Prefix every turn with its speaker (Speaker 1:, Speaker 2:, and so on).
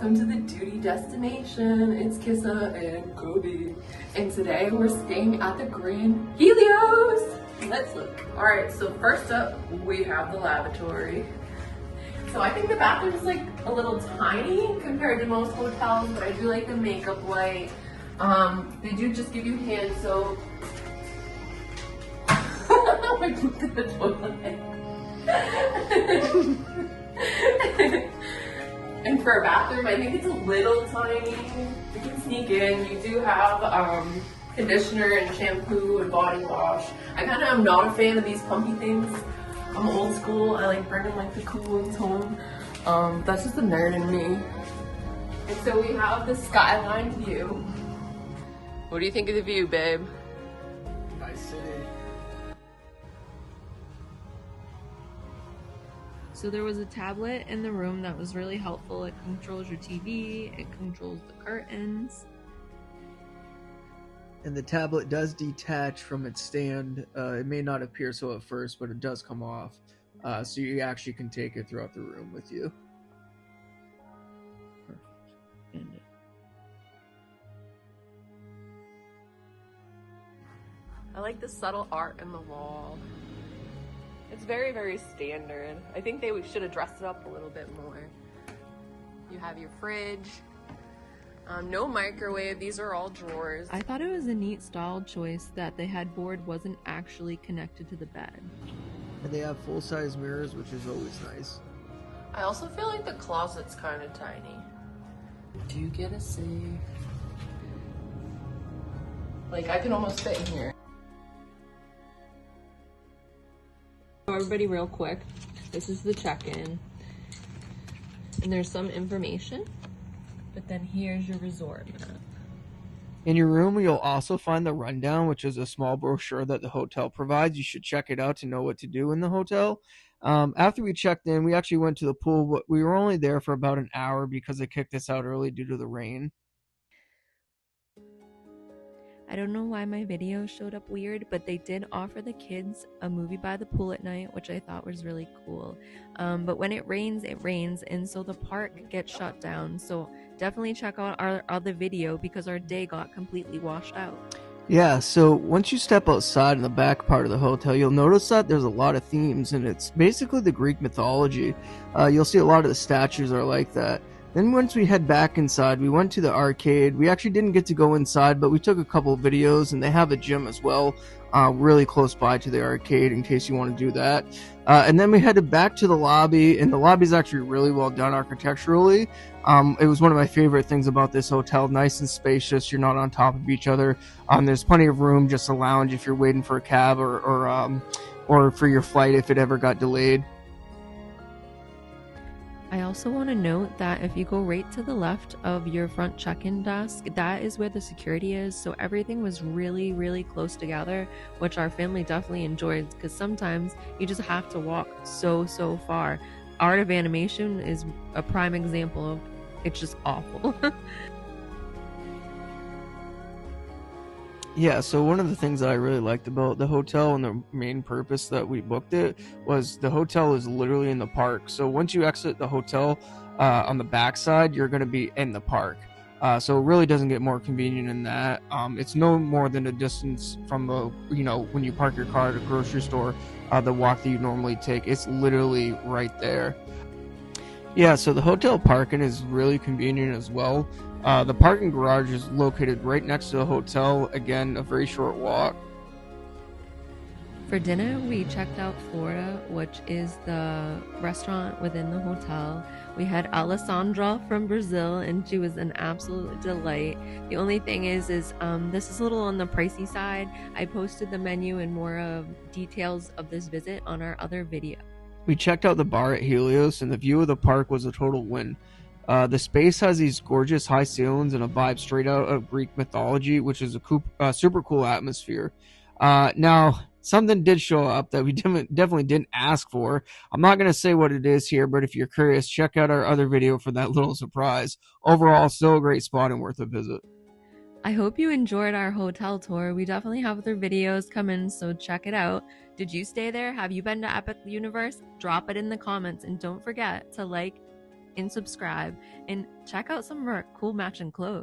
Speaker 1: welcome to the Doody destination. It's Kissa and Kobe. And today we're staying at the Grand Helios. Let's look. All right, so first up, we have the lavatory. So I think the bathroom is like a little tiny compared to most hotels, but I do like the makeup light. They do just give you hand soap. I pooped in the toilet. And for a bathroom, I think it's a little tiny. You can sneak in. You do have conditioner and shampoo and body wash. I kind of am not a fan of these pumpy things. I'm old school. I like bringing like the cool ones home. That's just the nerd in me. And so we have the skyline view. What do you think of the view, babe?
Speaker 2: Nice city.
Speaker 3: So there was a tablet in the room that was really helpful. It controls your TV, it controls the curtains.
Speaker 2: And the tablet does detach from its stand. It may not appear so at first, but it does come off. So you actually can take it throughout the room with you. Perfect.
Speaker 1: I like the subtle art in the wall. It's very, very standard. I think they should have dressed it up a little bit more. You have your fridge. No microwave. These are all drawers.
Speaker 3: I thought it was a neat style choice that the headboard wasn't actually connected to the bed.
Speaker 2: And they have full-size mirrors, which is always nice.
Speaker 1: I also feel like the closet's kind of tiny. Do you get a safe? Like, I can almost fit in here. Everybody real quick, this is the check-in. And there's some information, but then here's your resort map.
Speaker 2: In your room, you'll also find the rundown, which is a small brochure that the hotel provides. You should check it out to know what to do in the hotel. After we checked in, we actually went to the pool, but we were only there for about an hour because they kicked us out early due to the rain.
Speaker 3: I don't know why my video showed up weird, but they did offer the kids a movie by the pool at night, which I thought was really cool. But when it rains, and so the park gets shut down. So definitely check out our other video because our day got completely washed out.
Speaker 2: Yeah, so once you step outside in the back part of the hotel, you'll notice that there's a lot of themes, and it's basically the Greek mythology. You'll see a lot of the statues are like that. Then once we head back inside, we went to the arcade. We actually didn't get to go inside, but we took a couple of videos, and they have a gym as well, really close by to the arcade in case you want to do that. And then we headed back to the lobby, and the lobby is actually really well done architecturally. It was one of my favorite things about this hotel. Nice and spacious. You're not on top of each other. There's plenty of room, just a lounge if you're waiting for a cab or for your flight if it ever got delayed.
Speaker 3: I also want to note that if you go right to the left of your front check-in desk, that is where the security is. So everything was really, really close together, which our family definitely enjoyed because sometimes you just have to walk so far. Art of Animation is a prime example of it's just awful.
Speaker 2: Yeah, so one of the things that I really liked about the hotel and the main purpose that we booked it was the hotel is literally in the park. So once you exit the hotel on the backside, you're going to be in the park. So it really doesn't get more convenient than that. It's no more than a distance from the, when you park your car at a grocery store, the walk that you normally take. It's literally right there. Yeah, so the hotel parking is really convenient as well. The parking garage is located right next to the hotel. Again, a very short walk.
Speaker 3: For dinner, we checked out Florida, which is the restaurant within the hotel. We had Alessandra from Brazil, and she was an absolute delight. The only thing is this is a little on the pricey side. I posted the menu and more details of this visit on our other video.
Speaker 2: We checked out the bar at Helios, and the view of the park was a total win. The space has these gorgeous high ceilings and a vibe straight out of Greek mythology, which is a super cool atmosphere. Now, something did show up that we definitely didn't ask for. I'm not going to say what it is here, but if you're curious, check out our other video for that little surprise. Overall, still a great spot and worth a visit.
Speaker 3: I hope you enjoyed our hotel tour. We definitely have other videos coming, so check it out. Did you stay there? Have you been to Epic Universe? Drop it in the comments, and don't forget to like, and subscribe and check out some of our cool matching clothes.